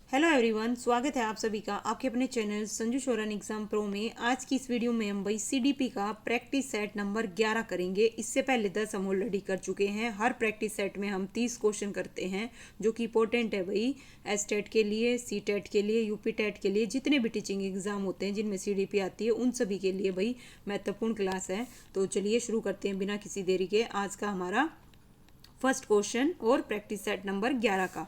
Hello everyone, स्वागत है आप सभी का आपके अपने चैनल संजू शोरन एग्जाम प्रो में। आज की इस वीडियो में हम भाई सीडीपी का प्रैक्टिस सेट नंबर 11 करेंगे। इससे पहले 10 हम ऑलरेडी कर चुके हैं। हर प्रैक्टिस सेट में हम 30 क्वेश्चन करते हैं जो कि इंपॉर्टेंट है भाई एस टेट के लिए, सी टेट के लिए, यूपी टेट के लिए, जितने भी टीचिंग एग्जाम होते हैं जिनमें सीडीपी आती है उन सभी के लिए भाई महत्वपूर्ण क्लास है। तो चलिए शुरू करते हैं बिना किसी देरी के आज का हमारा फर्स्ट क्वेश्चन और प्रैक्टिस सेट नंबर 11 का।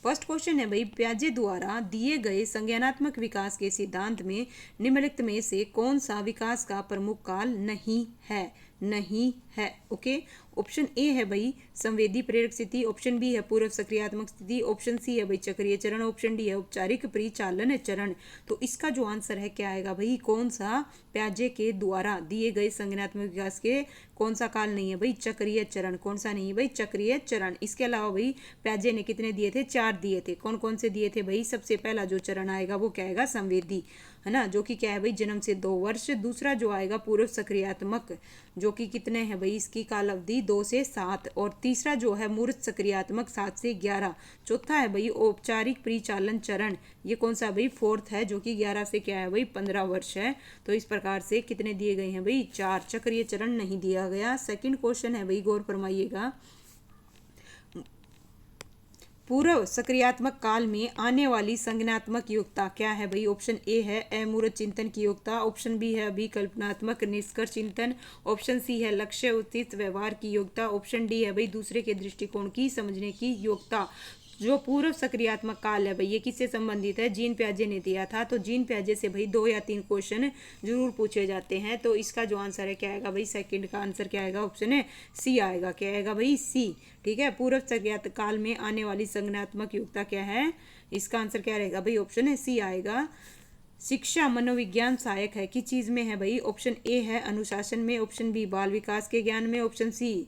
फर्स्ट क्वेश्चन है भाई, प्याजे द्वारा दिए गए संज्ञानात्मक विकास के सिद्धांत में निम्नलिखित में से कौन सा विकास का प्रमुख काल नहीं है? नहीं है। ओके, ऑप्शन ए है भाई संवेदी प्रेरक स्थिति, ऑप्शन बी है पूर्व सक्रियात्मक स्थिति, ऑप्शन सी है भाई चक्रीय चरण, ऑप्शन डी है औपचारिक परिचालन चरण। तो इसका जो आंसर है क्या आएगा भाई? कौन सा प्याजे के द्वारा दिए गए संज्ञानात्मक विकास के कौन सा काल नहीं है भाई? चक्रीय चरण। कौन सा नहीं है भाई? चक्रीय चरण। इसके अलावा भाई प्याजे ने कितने दिए थे? 4 दिए थे। कौन कौन से दिए थे भाई? सबसे पहला जो चरण आएगा वो क्या आएगा? संवेदी, है ना, जो कि क्या है भाई? जन्म से 2 वर्ष। दूसरा जो आएगा पूर्व सक्रियात्मक, जो कि कितने हैं भाई? इसकी काल अवधि 2 से 7। और तीसरा जो है मूर्त सक्रियात्मक 7 से 11। चौथा है भाई औपचारिक परिचालन चरण, ये कौन सा भाई? 4th है, जो कि 11 से क्या है भाई? 15 वर्ष है। तो इस प्रकार से कितने दिए गए हैं भाई? 4। चक्रीय चरण नहीं दिया गया। सेकंड क्वेश्चन है भाई, गौर फरमाइएगा, पूर्व सक्रियात्मक काल में आने वाली संज्ञानात्मक योग्यता क्या है भाई? ऑप्शन ए है अमूर्त चिंतन की योग्यता, ऑप्शन बी है अभिकल्पनात्मक निष्कर्ष चिंतन, ऑप्शन सी है लक्ष्य उचित व्यवहार की योग्यता, ऑप्शन डी है भाई दूसरे के दृष्टिकोण की समझने की योग्यता। जो पूर्व सक्रियात्मक काल है भाई ये किससे संबंधित है? जीन प्याजे ने दिया था। तो जीन प्याजे से भाई 2 या 3 क्वेश्चन जरूर पूछे जाते हैं। तो इसका जो आंसर है क्या आएगा भाई? सेकंड का आंसर क्या आएगा? ऑप्शन है सी आएगा। क्या आएगा भाई? सी। ठीक है, पूर्व सक्रियात्मक काल में आने वाली संज्ञानात्मक योग्यता क्या है? इसका आंसर क्या रहेगा भाई? ऑप्शन है सी आएगा। शिक्षा मनोविज्ञान सहायक है किस चीज में है भाई? ऑप्शन ए है अनुशासन में, ऑप्शन बी बाल विकास के ज्ञान में, ऑप्शन सी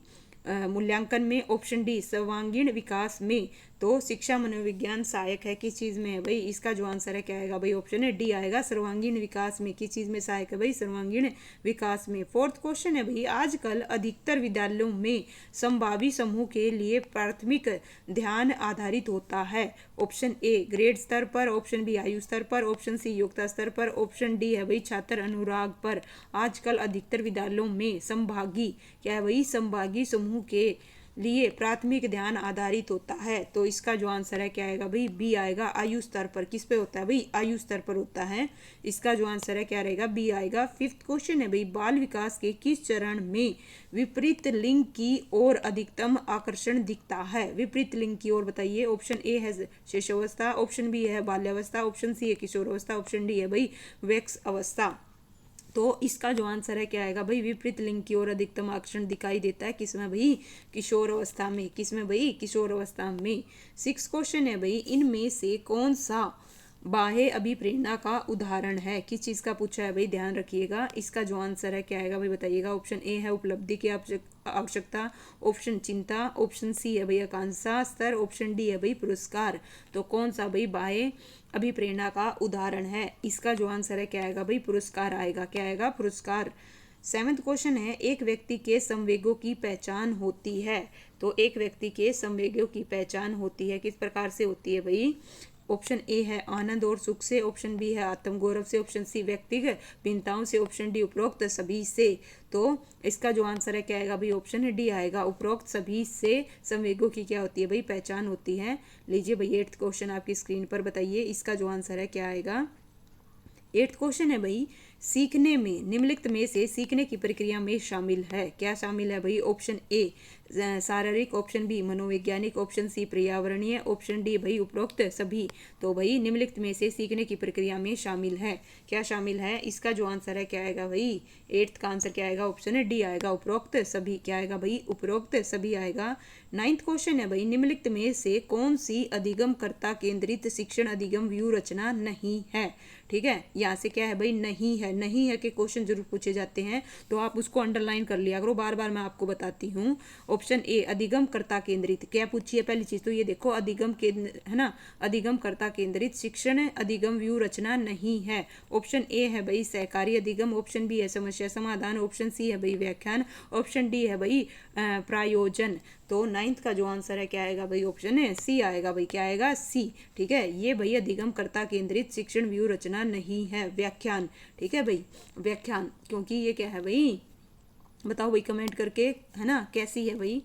मूल्यांकन में, ऑप्शन डी सर्वांगीण विकास में। तो शिक्षा मनोविज्ञान सहायक है किस चीज में है भाई? इसका जो आंसर है क्या आएगा भाई? ऑप्शन है डी आएगा, सर्वांगीण विकास में। किस चीज में सहायक है भाई? सर्वांगीण विकास में। फोर्थ क्वेश्चन है भाई, आजकल अधिकतर विद्यालयों में संभावी समूह के लिए प्राथमिक ध्यान आधारित होता है। ऑप्शन ए ग्रेड स्तर पर, ऑप्शन बी आयु स्तर पर, ऑप्शन सी योग्यता स्तर पर, ऑप्शन डी है भाई छात्र अनुराग पर। आजकल अधिकतर विद्यालयों में संभागी क्या है भाई? संभागी समूह के लिए प्राथमिक ध्यान आधारित होता है। तो इसका जो आंसर है क्या आएगा भाई? बी आएगा, आयु स्तर पर। किस पे होता है भाई? आयु स्तर पर होता है। इसका जो आंसर है क्या रहेगा? बी आएगा। फिफ्थ क्वेश्चन है भाई, बाल विकास के किस चरण में विपरीत लिंग की ओर अधिकतम आकर्षण दिखता है? विपरीत लिंग की ओर बताइए। ऑप्शन ए है शिशुअवस्था, ऑप्शन बी है बाल्यावस्था, ऑप्शन सी है किशोरावस्था, ऑप्शन डी है भाई वयस्क अवस्था। तो इसका जो आंसर है क्या आएगा भाई? विपरीत लिंग की ओर अधिकतम आकर्षण दिखाई देता है किसमें भाई? किशोर अवस्था में। किसमें भाई? किशोर अवस्था में। 6 क्वेश्चन है भाई, इनमें से कौन सा बाह्य अभिप्रेरणा का उदाहरण है? किस चीज का पूछा है भाई? ध्यान रखिएगा। इसका जो आंसर है क्या आएगा भाई? बताइएगा। ऑप्शन ए है उपलब्धि की आवश्यकता, ऑप्शन चिंता, ऑप्शन सी है भाई आकांक्षा स्तर, ऑप्शन डी है भाई पुरस्कार। तो कौन सा भाई बाह्य अभिप्रेरणा का उदाहरण है? इसका जो आंसर है क्या आएगा भाई? पुरस्कार आएगा। क्या आएगा? पुरस्कार। 7th क्वेश्चन है, एक व्यक्ति के संवेगों की पहचान होती है। तो एक व्यक्ति के संवेगों की पहचान होती है किस प्रकार से होती है भाई? ऑप्शन ए है आनंद और सुख से, ऑप्शन बी है आत्मगौरव से, ऑप्शन सी व्यक्तिगत भिन्नताओं से, ऑप्शन डी उपरोक्त सभी से। तो इसका जो आंसर है क्या आएगा भाई? ऑप्शन डी आएगा, उपरोक्त सभी से संवेगों की क्या होती है भाई? पहचान होती है। लीजिए भाई 8th क्वेश्चन आपकी स्क्रीन पर बताइए। इसका जो आंसर है क्या आएगा? 8th क्वेश्चन है भाई, सीखने में निम्नलिखित में से सीखने की प्रक्रिया में शामिल है? क्या शामिल है भाई? ऑप्शन ए शारीरिक, ऑप्शन बी मनोवैज्ञानिक, ऑप्शन सी पर्यावरणीय, ऑप्शन डी भाई उपरोक्त सभी। तो भाई निम्नलिखित में से सीखने की प्रक्रिया में शामिल है। क्या शामिल है? इसका जो आंसर है क्या आएगा भाई? 8th का आंसर क्या आएगा? ऑप्शन डी आएगा, उपरोक्त सभी। क्या आएगा भाई? उपरोक्त सभी आएगा। 9th क्वेश्चन है भाई, निम्नलिखित में से कौन सी अधिगम कर्ता केंद्रित शिक्षण अधिगम व्यू रचना नहीं है? ठीक है, यहाँ से क्या है भाई? नहीं है। नहीं है के क्वेश्चन जरूर पूछे जाते हैं, तो आप उसको अंडरलाइन कर लिया करो। बार बार मैं आपको बताती हूँ। ऑप्शन ए अधिगम कर्ता केंद्रित। क्या पूछिए? पहली चीज तो ये देखो, अधिगम केंद्र है ना, अधिगम कर्ता केंद्रित शिक्षण अधिगम व्यू रचना नहीं है। ऑप्शन ए है भाई सहकारी अधिगम, ऑप्शन बी है समस्या समाधान, ऑप्शन सी है भाई व्याख्यान, ऑप्शन डी है भाई प्रायोजन। तो 9th का जो आंसर है क्या आएगा भाई, ऑप्शन है सी आएगा भाई, क्या आएगा, सी। ठीक है, ये भाई अधिगमकर्ता केंद्रित शिक्षण व्यू रचना नहीं है, व्याख्यान। ठीक है भाई, व्याख्यान, क्योंकि ये क्या है भाई, बताओ भाई कमेंट करके, है ना, कैसी है भाई।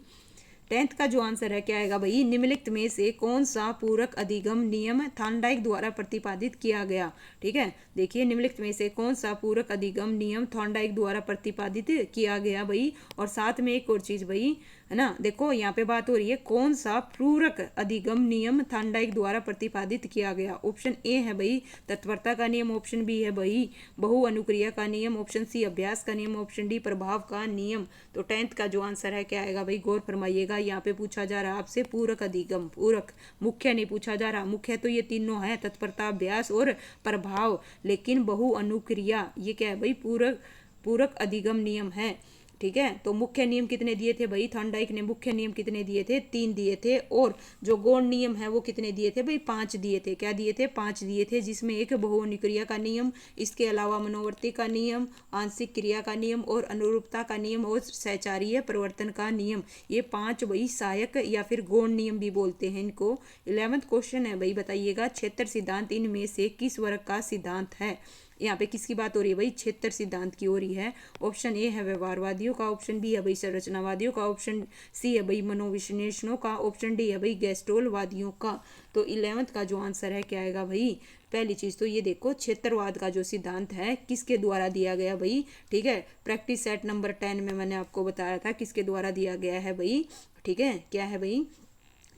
10th का जो आंसर है क्या आएगा भाई, निम्नलिखित में से कौन सा पूरक अधिगम नियम थॉर्नडाइक द्वारा प्रतिपादित किया गया। ठीक है, देखिए निम्नलिखित में से कौन सा पूरक अधिगम नियम थॉर्नडाइक द्वारा प्रतिपादित किया गया भाई। और साथ में एक और चीज भाई, है ना, देखो यहाँ पे बात हो रही है कौन सा पूरक अधिगम नियम थॉर्नडाइक द्वारा प्रतिपादित किया गया। ऑप्शन ए है भाई तत्परता का नियम, ऑप्शन बी है भाई बहु अनुक्रिया का नियम, ऑप्शन सी अभ्यास का नियम, ऑप्शन डी प्रभाव का नियम। तो 10th का जो आंसर है क्या आएगा भाई, गौर फरमाइएगा। यहाँ पे पूछा जा रहा है आपसे पूरक अधिगम, पूरक, मुख्य नहीं पूछा जा रहा। मुख्य तो ये तीनों है, तत्परता, अभ्यास और प्रभाव, लेकिन बहु अनुक्रिया ये क्या है भाई, पूरक, पूरक अधिगम नियम है। ठीक है, तो मुख्य नियम कितने दिए थे भाई, थॉर्नडाइक ने मुख्य नियम कितने दिए थे, 3 दिए थे। और जो गौण नियम है वो कितने दिए थे भाई, 5 दिए थे। क्या दिए थे, 5 दिए थे, जिसमें एक बहुअनुक्रिया का नियम, इसके अलावा मनोवर्ती का नियम, आंशिक क्रिया का नियम और अनुरूपता का नियम और सहचारीय परिवर्तन का नियम। ये 5 भाई सहायक या फिर गौण नियम भी बोलते हैं इनको। 11th क्वेश्चन है भाई, बताइएगा क्षेत्र सिद्धांत इनमें से किस वर्ग का सिद्धांत है। यहाँ पे किसकी बात हो रही है भाई, क्षेत्र सिद्धांत की हो रही है। ऑप्शन ए है व्यवहारवादियों का, ऑप्शन बी है भाई संरचनावादियों का, ऑप्शन सी है भाई मनोविश्लेषणों का, ऑप्शन डी है भाई गैस्ट्रोलवादियों का। तो 11th का जो आंसर है क्या आएगा भाई, पहली चीज तो ये देखो क्षेत्रवाद का जो सिद्धांत है किसके द्वारा दिया गया भाई। ठीक है, प्रैक्टिस सेट नंबर 10 में मैंने आपको बताया था किसके द्वारा दिया गया है भाई। ठीक है, क्या है भाई,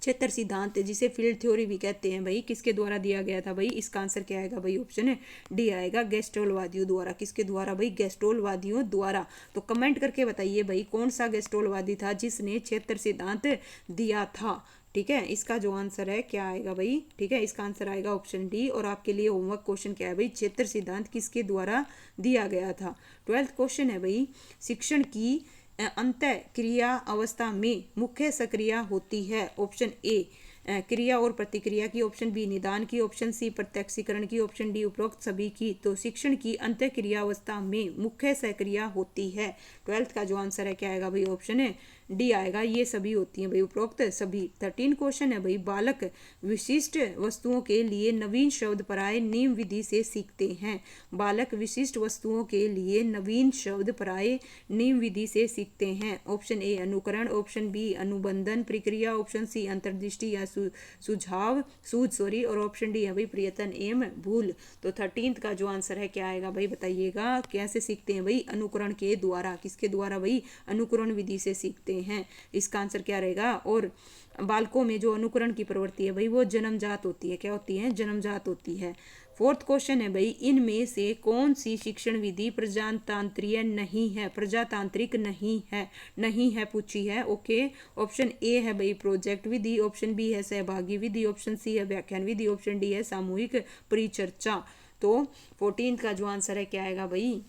क्षेत्र सिद्धांत, जिसे फील्ड थ्योरी भी कहते हैं भाई, किसके द्वारा दिया गया था भाई। इसका आंसर क्या आएगा भाई, ऑप्शन है डी आएगा, गैस्ट्रोलवादियों द्वारा। किसके द्वारा भाई, गैस्ट्रोलवादियों द्वारा। तो कमेंट करके बताइए भाई कौन सा गैस्ट्रोलवादी था जिसने क्षेत्र सिद्धांत दिया था। ठीक है, इसका जो आंसर है क्या आएगा भाई। ठीक है, इसका आंसर आएगा ऑप्शन डी। और आपके लिए होमवर्क क्वेश्चन क्या है भाई, क्षेत्र सिद्धांत किसके द्वारा दिया गया था। 12th क्वेश्चन है भाई, शिक्षण की अंत क्रिया अवस्था में मुख्य सक्रिया होती है। ऑप्शन ए क्रिया और प्रतिक्रिया की, ऑप्शन बी निदान की, ऑप्शन सी प्रत्यक्षीकरण की, ऑप्शन डी उपरोक्त सभी की। तो शिक्षण की अंत क्रिया अवस्था में मुख्य सक्रिया होती है। 12th का जो आंसर है क्या आएगा भाई, ऑप्शन है डी आएगा, ये सभी होती हैं भाई, उपरोक्त सभी। 13 क्वेश्चन है भाई, बालक विशिष्ट वस्तुओं के लिए नवीन शब्द पराय नियम विधि से सीखते हैं। बालक विशिष्ट वस्तुओं के लिए नवीन शब्द पराय नियम विधि से सीखते हैं। ऑप्शन ए अनुकरण, ऑप्शन बी अनुबंधन प्रक्रिया, ऑप्शन सी अंतर्दृष्टि या सूझ और ऑप्शन डी है भाई प्रयत्न एवं भूल। तो 13th का जो आंसर है क्या आएगा भाई, बताइएगा कैसे सीखते हैं भाई, अनुकरण के द्वारा। किसके द्वारा भाई, अनुकरण विधि से सीखते हैं। इसका आंसर क्या रहेगा। और बालकों में जो अनुकरण की प्रवृत्ति है भाई वो जन्मजात होती है। क्या होती है, जन्मजात होती है। 4th क्वेश्चन है भाई, इनमें से कौन सी शिक्षण विधि प्रजातांत्रिक नहीं है, प्रजातांत्रिक नहीं है पूछी है। ओके, ऑप्शन ए है भाई प्रोजेक्ट विधि, ऑप्शन बी है सहभागी विधि, ऑप्शन सी है व्याख्यान विधि, ऑप्शन डी है सामूहिक परिचर्चा। तो 14th का जो आंसर है क्या आएगा भाई।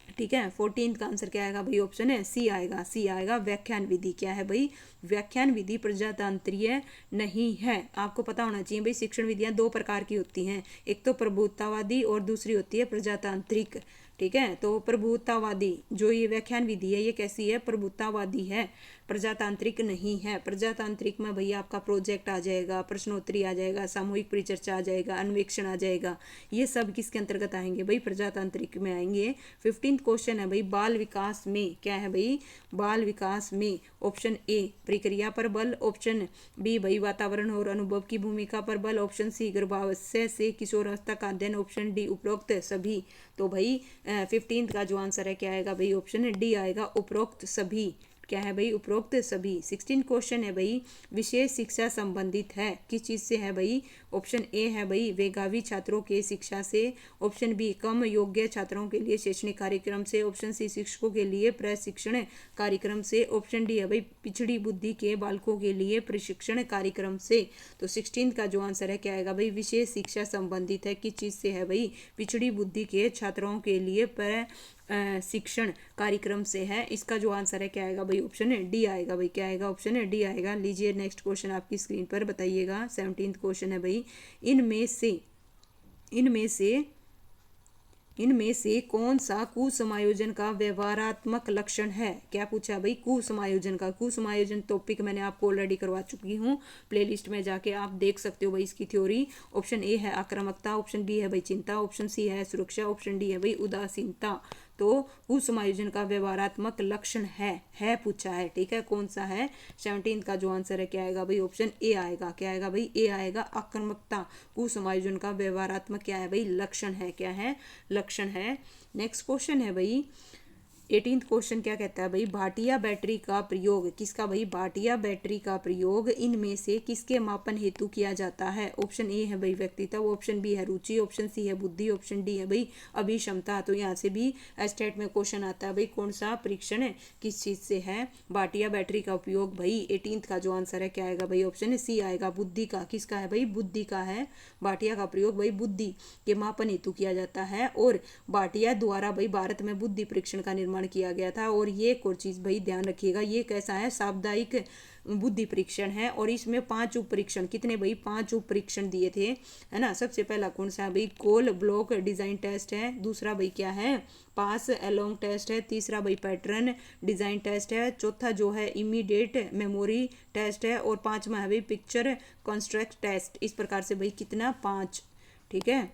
ठीक है, 14th का आंसर क्या आएगा भाई, ऑप्शन है सी आएगा, सी आएगा व्याख्यान विधि। क्या है भाई, व्याख्यान विधि प्रजातांत्रिक नहीं है। आपको पता होना चाहिए भाई शिक्षण विधियां 2 प्रकार की होती हैं, एक तो प्रभुत्ववादी और दूसरी होती है प्रजातांत्रिक। ठीक है, तो प्रभुत्ववादी जो ये व्याख्यान विधि है ये कैसी है, प्रभुत्ववादी है, प्रजातांत्रिक नहीं है। प्रजातांत्रिक में भैया आपका प्रोजेक्ट आ जाएगा, प्रश्नोत्तरी आ जाएगा, सामूहिक परिचर्चा आ जाएगा, अन्वेक्षण आ जाएगा, ये सब किसके अंतर्गत आएंगे भाई, प्रजातांत्रिक में आएंगे। 15th क्वेश्चन है भाई, बाल विकास में, क्या है भाई, बाल विकास में। ऑप्शन ए प्रक्रिया पर बल, ऑप्शन बी भाई वातावरण और अनुभव की भूमिका पर बल, ऑप्शन सी गर्भावस्था से किशोरावस्था का अध्ययन, ऑप्शन डी उपरोक्त सभी। तो भाई 15th का जो आंसर है क्या आएगा भाई, ऑप्शन डी आएगा, उपरोक्त सभी। क्या है भाई, उपरोक्त सभी। 16 क्वेश्चन है भाई, विशेष शिक्षा संबंधित है, किस चीज से है भाई। ऑप्शन ए है भाई मेधावी छात्रों के शिक्षा से, ऑप्शन बी कम योग्य छात्रों के लिए शैक्षणिक कार्यक्रम से, ऑप्शन सी शिक्षकों के लिए प्रशिक्षण कार्यक्रम से, ऑप्शन डी है भाई पिछड़ी बुद्धि के बालकों के लिए प्रशिक्षण कार्यक्रम से। तो 16 का जो आंसर है क्या आएगा भाई, विशेष शिक्षा संबंधित है, किस चीज से है भाई, पिछड़ी बुद्धि के छात्रों के लिए शिक्षण कार्यक्रम से है। इसका जो आंसर है क्या आएगा भाई, ऑप्शन है डी आएगा भाई, क्या आएगा, ऑप्शन है डी आएगा। लीजिए नेक्स्ट क्वेश्चन आपकी स्क्रीन पर बताइएगा। 17th क्वेश्चन है भाई, इनमें से इनमें से कौन सा कुसमायोजन का व्यवहारात्मक लक्षण है? क्या पूछा भाई? कुसमायोजन का। कुसमायोजन टॉपिक मैंने आपको ऑलरेडी करवा चुकी हूँ, प्लेलिस्ट में जाके आप देख सकते हो भाई इसकी थ्योरी। ऑप्शन ए है आक्रामकता, ऑप्शन बी है भाई चिंता, ऑप्शन सी है सुरक्षा, ऑप्शन डी है भाई उदासीनता। तो कुसमायोजन का व्यवहारात्मक लक्षण है पूछा है, ठीक है, कौन सा है? 17 का जो आंसर है क्या आएगा भाई? ऑप्शन ए आएगा। क्या आएगा भाई? ए आएगा, आक्रामकता कुसमायोजन का व्यवहारात्मक क्या है भाई? लक्षण है। क्या है? लक्षण है। नेक्स्ट क्वेश्चन है भाई 18th क्वेश्चन क्या कहता है भाई? भाटिया बैटरी का प्रयोग किसका भाई? भाटिया बैटरी का प्रयोग इनमें से किसके मापन हेतु किया जाता है? ऑप्शन ए है भाई व्यक्तित्व, ऑप्शन बी है रुचि, ऑप्शन सी है बुद्धि, ऑप्शन डी है भाई अभिक्षमता। तो यहाँ से भी स्टेट में क्वेश्चन आता है भाई कौन सा परीक्षण है किस चीज से है? भाटिया बैटरी का उपयोग भाई 18th का जो आंसर है क्या आएगा भाई? ऑप्शन सी आएगा, बुद्धि का। किसका है भाई? बुद्धि का है। भाटिया का प्रयोग भाई बुद्धि के मापन हेतु किया जाता है और भाटिया द्वारा भाई भारत में बुद्धि परीक्षण का निर्माण किया गया था। और ये एक और चीज भाई ध्यान रखिएगा, ये कैसा है? साप्ताहिक बुद्धि परीक्षण है और इसमें 5 उप परीक्षण, कितने भाई? 5 उप परीक्षण दिए थे, है ना। सबसे पहला कौन सा भाई? कोल ब्लॉक डिजाइन टेस्ट है। दूसरा भाई क्या है? पास अलोंग टेस्ट है। तीसरा भाई पैटर्न डिजाइन टेस्ट है। चौथा जो है इमीडिएट मेमोरी टेस्ट है और पांचवा है भाई पिक्चर कंस्ट्रक्ट टेस्ट। इस प्रकार से भाई कितना? 5, ठीक है,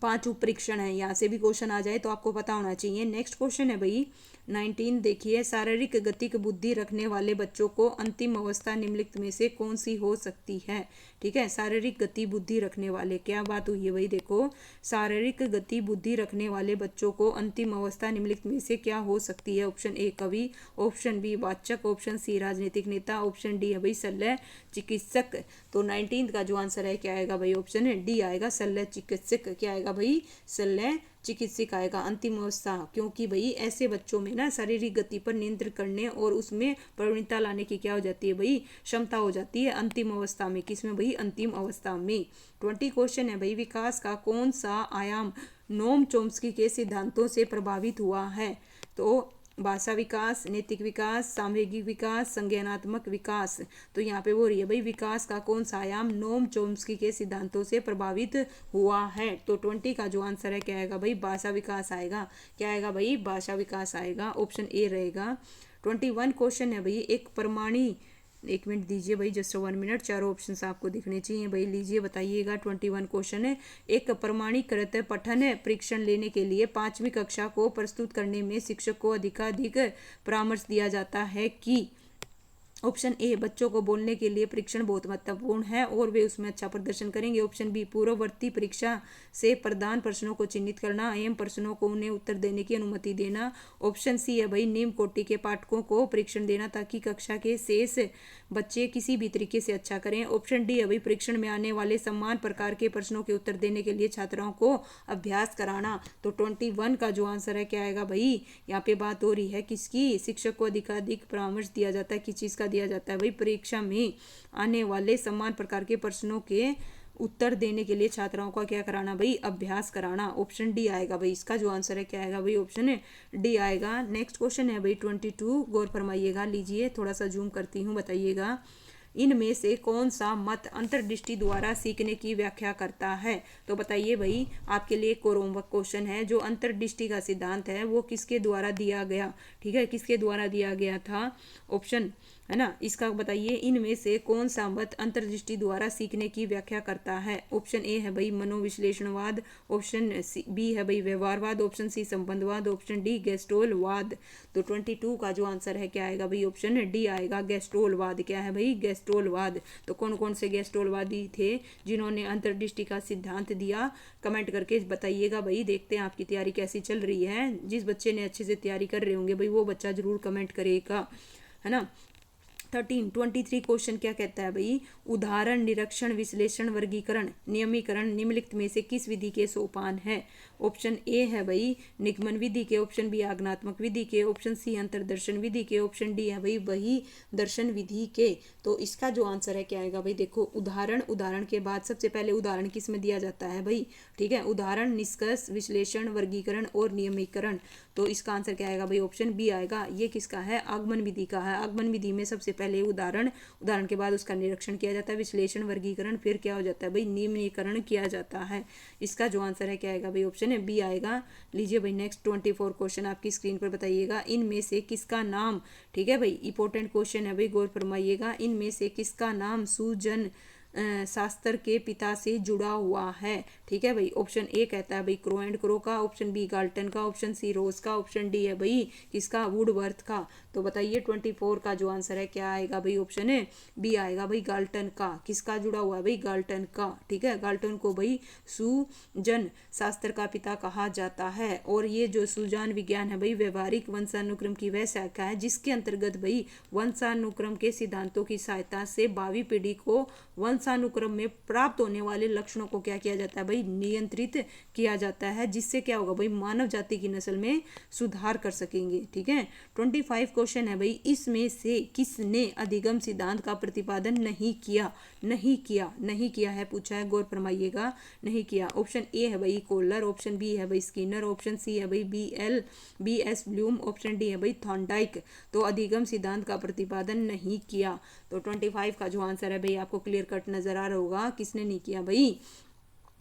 5 उप परीक्षण है। यहाँ से भी क्वेश्चन आ जाए तो आपको पता होना चाहिए। नेक्स्ट क्वेश्चन है भाई 19, देखिए, शारीरिक गतिक बुद्धि रखने वाले बच्चों को अंतिम अवस्था निम्नलिखित में से कौन सी हो सकती है? ठीक है, शारीरिक गति बुद्धि रखने वाले, क्या बात हुई है भाई? देखो, शारीरिक गति बुद्धि रखने वाले बच्चों को अंतिम अवस्था निम्नलिखित में से क्या हो सकती है? ऑप्शन ए कवि, ऑप्शन बी वाचक, ऑप्शन सी राजनीतिक नेता, ऑप्शन डी है भाई शल्य चिकित्सक। तो 19 का जो आंसर है क्या आएगा भाई? ऑप्शन डी आएगा, शल्य चिकित्सक। क्या आएगा भाई? शल्य चिकित्सक आएगा अंतिम अवस्था। क्योंकि भाई ऐसे बच्चों में ना शारीरिक गति पर नियंत्रण करने और उसमें प्रवणता लाने की क्या हो जाती है भाई? क्षमता हो जाती है अंतिम अवस्था में। किसमें भाई? अंतिम अवस्था में। 20 क्वेश्चन है भाई, विकास का कौन सा आयाम नोम चोम्स्की के सिद्धांतों से प्रभावित हुआ है? तो भाषा विकास, नैतिक विकास, सामूहिक विकास, संज्ञानात्मक विकास। तो यहाँ पे वो रही है भाई विकास का कौन सा आयाम नोम चोम्स्की के सिद्धांतों से प्रभावित हुआ है? तो 20 का जो आंसर है क्या आएगा भाई? भाषा विकास आएगा। क्या आएगा भाई? भाषा विकास आएगा, ऑप्शन ए रहेगा। 21 क्वेश्चन है भाई, एक प्रमाणी, एक मिनट दीजिए भाई, जस्ट 1 मिनट, चारों ऑप्शन आपको दिखने चाहिए भाई। लीजिए बताइएगा, 21 क्वेश्चन है, एक प्रमाणीकृत पठन परीक्षण लेने के लिए 5वीं कक्षा को प्रस्तुत करने में शिक्षक को अधिकाधिक परामर्श दिया जाता है कि? ऑप्शन ए बच्चों को बोलने के लिए परीक्षण बहुत महत्वपूर्ण है और वे उसमें अच्छा प्रदर्शन करेंगे। ऑप्शन बी पूर्ववर्ती परीक्षा से प्रदान प्रश्नों को चिन्हित करना एवं प्रश्नों को उन्हें उत्तर देने की अनुमति देना। ऑप्शन सी है भाई निम्न कोटि के पाठकों को परीक्षण देना ताकि कक्षा के शेष बच्चे किसी भी तरीके से अच्छा करें। ऑप्शन डी है भाई परीक्षण में आने वाले समान प्रकार के प्रश्नों के उत्तर देने के लिए छात्राओं को अभ्यास कराना। तो 21 का जो आंसर है क्या आएगा भाई? यहाँ पे बात हो रही है किसकी? शिक्षक को अधिकाधिक परामर्श दिया जाता है, किस चीज का दिया जाता है भाई? परीक्षा में आने वाले समान प्रकार के प्रश्नों के उत्तर देने के लिए छात्राओं का क्या कराना भाई? अभ्यास कराना। ऑप्शन डी आएगा भाई, इसका जो आंसर है क्या आएगा भाई? ऑप्शन डी आएगा। नेक्स्ट क्वेश्चन है भाई 22, गौर फरमाइएगा, लीजिए थोड़ा सा जूम करती हूँ, बताइएगा, इनमें से कौन सा मत अंतर्दृष्टि द्वारा सीखने की व्याख्या करता है? तो बताइए भाई, आपके लिए एक और होमवर्क क्वेश्चन है, जो अंतर्दृष्टि का सिद्धांत है वो किसके द्वारा दिया गया? ठीक है, किसके द्वारा दिया गया था? ऑप्शन है ना, इसका बताइए, इनमें से कौन सा मत अंतर्दृष्टि द्वारा सीखने की व्याख्या करता है? ऑप्शन ए है भाई मनोविश्लेषणवाद, ऑप्शन बी है भाई व्यवहारवाद, ऑप्शन सी संबंधवाद, ऑप्शन डी गेस्टोलवाद। तो 22 का जो आंसर है क्या आएगा भाई? ऑप्शन डी आएगा, गेस्टोलवाद। क्या है भाई? गेस्टोलवाद। तो कौन कौन से गेस्टोलवादी थे जिन्होंने अंतर्दृष्टि का सिद्धांत दिया? कमेंट करके बताइएगा भाई। देखते हैं आपकी तैयारी कैसी चल रही है। जिस बच्चे ने अच्छे से तैयारी कर रहे होंगे भाई वो बच्चा जरूर कमेंट करेगा, है ना। 23 क्वेश्चन क्या कहता है भाई? उदाहरण, निरीक्षण, विश्लेषण, वर्गीकरण, नियमीकरण निम्नलिखित में से किस विधि के सोपान है? ऑप्शन ए है भाई निगमन विधि के, ऑप्शन बी आज्ञानात्मक विधि के, ऑप्शन सी अंतर्दर्शन विधि के, ऑप्शन डी है भाई वही दर्शन विधि के। तो इसका जो आंसर है क्या आएगा भाई? देखो, उदाहरण, उदाहरण के बाद सबसे पहले उदाहरण किस में दिया जाता है भाई? ठीक है, उदाहरण, निष्कर्ष, विश्लेषण, वर्गीकरण और नियमीकरण। तो इसका आंसर क्या आएगा भाई? ऑप्शन बी आएगा। ये किसका है? आगमन विधि का है। आगमन विधि में सबसे पहले उदाहरण के बाद उसका निरीक्षण किया जाता है, विश्लेषण, वर्गीकरण, फिर क्या हो जाता है भाई निम्नीकरण किया जाता है। इसका जो आंसर है क्या आएगा भाई ऑप्शन है बी आएगा। लीजिए भाई नेक्स्ट 24 क्वेश्चन आपकी स्क्रीन पर बताइएगा, इनमें से किसका नाम, ठीक है भाई इंपॉर्टेंट क्वेश्चन है भाई, गौर फरमाइएगा, इनमें से किसका नाम सुजन शास्त्र के पिता से जुड़ा हुआ है। ठीक है भाई, ऑप्शन ए कहता है भाई क्रो एंड क्रो का, ऑप्शन बी गाल्टन का, ऑप्शन सी रोज का, ऑप्शन डी है भाई किसका वुडवर्थ का। तो बताइए 24 का जो आंसर है क्या आएगा भाई, ऑप्शन है बी आएगा भाई गाल्टन का। किसका जुड़ा हुआ है भाई, गाल्टन का। ठीक है, गाल्टन को भाई सुजन शास्त्र का पिता कहा जाता है। और ये जो सुजान विज्ञान है भाई व्यवहारिक वंशानुक्रम की वह शाखा है जिसके अंतर्गत भाई वंशानुक्रम के सिद्धांतों की सहायता से भावी पीढ़ी को वंशानुक्रम में प्राप्त होने वाले लक्षणों को क्या किया जाता है भाई, नियंत्रित किया जाता है, जिससे क्या होगा भाई मानव जाति की नस्ल में सुधार कर सकेंगे। ठीक है, 25 क्वेश्चन है भाई, इसमें से किसने अधिगम सिद्धांत का प्रतिपादन नहीं किया, नहीं किया है पूछा है, गौर फरमाइएगा, नहीं किया। ऑप्शन ए है भाई कोलर, ऑप्शन बी है भाई स्किनर, ऑप्शन सी है भाई B S Bloom, option D है भाई थॉर्नडाइक। तो अधिगम सिद्धांत का प्रतिपादन नहीं किया। तो 25 का जो आंसर है भाई आपको क्लियर कट नजर आ रहा होगा किसने नहीं किया भाई,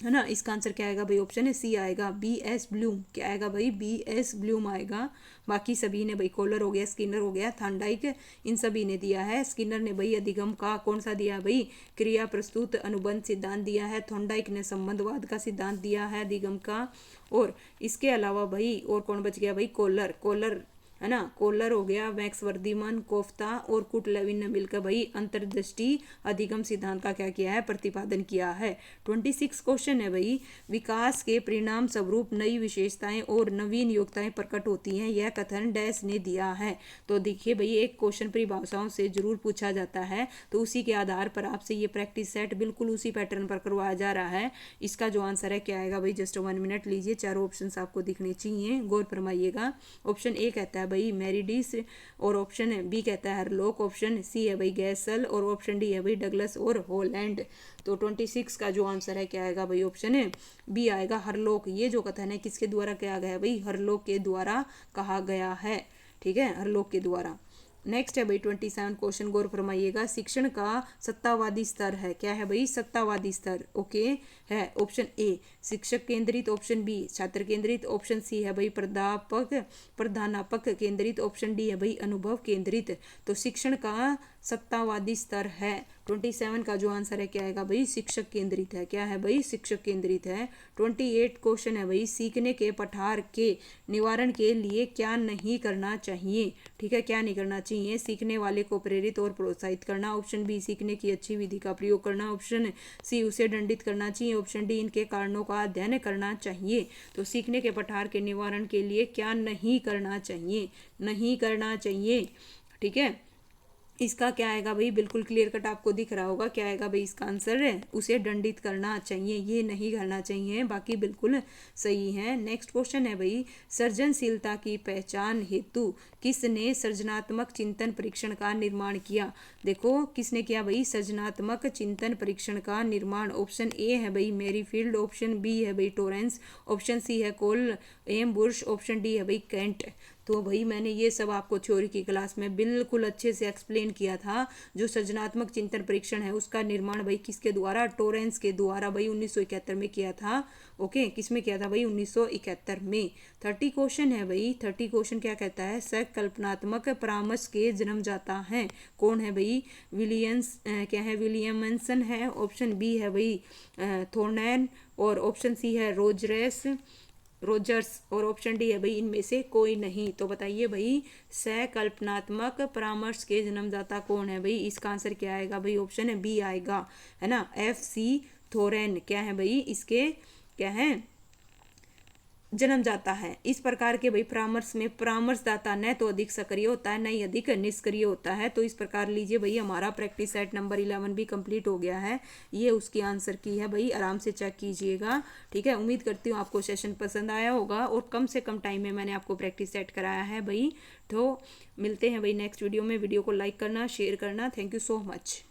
है ना। इसका आंसर क्या आएगा भाई, ऑप्शन है सी आएगा, बी एस ब्लूम। क्या आएगा भाई, बी एस ब्लूम आएगा। बाकी सभी ने भाई कोलर हो गया, स्किनर हो गया, थॉर्नडाइक, इन सभी ने दिया है। स्किनर ने भाई अधिगम का कौन सा दिया भाई, क्रिया प्रस्तुत अनुबंध सिद्धांत दिया है। थॉर्नडाइक ने संबंधवाद का सिद्धांत दिया है अधिगम का। और इसके अलावा भाई और कौन बच गया भाई, कोलर है ना, कोलर हो गया, मैक्स वर्दीमन, कोफ्ता और कुट लेविन ने मिलकर भाई अंतर्दृष्टि अधिगम सिद्धांत का क्या किया है, प्रतिपादन किया है। 26 क्वेश्चन है भाई, विकास के परिणाम स्वरूप नई विशेषताएं और नवीन योग्यताएं प्रकट होती हैं, यह कथन डैश ने दिया है। तो देखिए भाई एक क्वेश्चन परिभाषाओं से जरूर पूछा जाता है, तो उसी के आधार पर आपसे ये प्रैक्टिस सेट बिल्कुल उसी पैटर्न पर करवाया जा रहा है। इसका जो आंसर है क्या आएगा भाई, जस्ट 1 मिनट लीजिए, चारों ऑप्शन आपको दिखने चाहिए, गौर फरमाइएगा। ऑप्शन ए कहता है भाई मेरिडिस, और ऑप्शन बी कहता है हरलोक, ऑप्शन सी है भाई गैसल, और ऑप्शन डी है भाई डगलस और हॉलैंड। तो 26 का जो आंसर है क्या आएगा भाई, ऑप्शन है बी आएगा हरलोक। ये जो कथन है किसके द्वारा किया गया है भाई, हरलोक के द्वारा कहा गया है। ठीक है, हरलोक के द्वारा। नेक्स्ट है भाई 27 क्वेश्चन, गौर फरमाइएगा, शिक्षण का सत्तावादी स्तर है, क्या है भाई, सत्तावादी स्तर। ओके है, ऑप्शन ए शिक्षक केंद्रित, ऑप्शन बी छात्र केंद्रित, ऑप्शन सी है भाई प्रधानापक केंद्रित, ऑप्शन डी है भाई अनुभव केंद्रित। तो शिक्षण का सत्तावादी स्तर है। 27 का जो आंसर है क्या आएगा भाई, शिक्षक केंद्रित है। क्या है भाई, शिक्षक केंद्रित है। 28 क्वेश्चन है भाई, सीखने के पठार के निवारण के लिए क्या नहीं करना चाहिए। ठीक है, क्या नहीं करना चाहिए, सीखने वाले को प्रेरित और प्रोत्साहित करना, ऑप्शन बी सीखने की अच्छी विधि का प्रयोग करना, ऑप्शन सी उसे दंडित करना चाहिए, ऑप्शन डी इनके कारणों का अध्ययन करना चाहिए। तो सीखने के पठार के निवारण के लिए क्या नहीं करना चाहिए, नहीं करना चाहिए। ठीक है, इसका क्या आएगा भाई, बिल्कुल क्लियर कट आपको दिख रहा होगा क्या आएगा भाई, इसका आंसर है उसे दंडित करना चाहिए, ये नहीं करना चाहिए, बाकी बिल्कुल सही है। नेक्स्ट क्वेश्चन है भाई, सृजनशीलता की पहचान हेतु किसने सृजनात्मक चिंतन परीक्षण का निर्माण किया। देखो किसने किया भाई, सृजनात्मक चिंतन परीक्षण का निर्माण। ऑप्शन ए है भाई मैरीफील्ड, ऑप्शन बी है भाई टोरेंस, ऑप्शन सी है कोल एम बुर्श, ऑप्शन डी है भाई कैंट। तो भाई मैंने ये सब आपको थ्योरी की क्लास में बिल्कुल अच्छे से एक्सप्लेन किया था। जो सृजनात्मक चिंतन परीक्षण है उसका निर्माण भाई किसके द्वारा, टोरेंस के द्वारा भाई 1971 में किया था। ओके, किस में किया था भाई, 1971 में। 30 क्वेश्चन है भाई, 30 क्वेश्चन क्या कहता है, संकल्पनात्मक परामर्श के जन्मदाता हैं, कौन है भाई, क्या है, विलियमसन है, ऑप्शन बी है भाई थोर्नैन, और ऑप्शन सी है रोजर्स, और ऑप्शन डी है भाई इनमें से कोई नहीं। तो बताइए भाई सकल्पनात्मक परामर्श के जन्मदाता कौन है भाई, इसका आंसर क्या आएगा भाई, ऑप्शन है बी आएगा, है ना, एफ सी थोरेन। क्या है भाई, इसके क्या है जन्म जाता है। इस प्रकार के भाई परामर्श में परामर्शदाता न तो अधिक सक्रिय होता है, न ही अधिक निष्क्रिय होता है। तो इस प्रकार लीजिए भाई हमारा प्रैक्टिस सेट नंबर 11 भी कंप्लीट हो गया है। ये उसकी आंसर की है भाई, आराम से चेक कीजिएगा। ठीक है, उम्मीद करती हूँ आपको सेशन पसंद आया होगा और कम से कम टाइम में मैंने आपको प्रैक्टिस सेट कराया है भाई। तो मिलते हैं भाई नेक्स्ट वीडियो में। वीडियो को लाइक करना, शेयर करना। Thank you so much.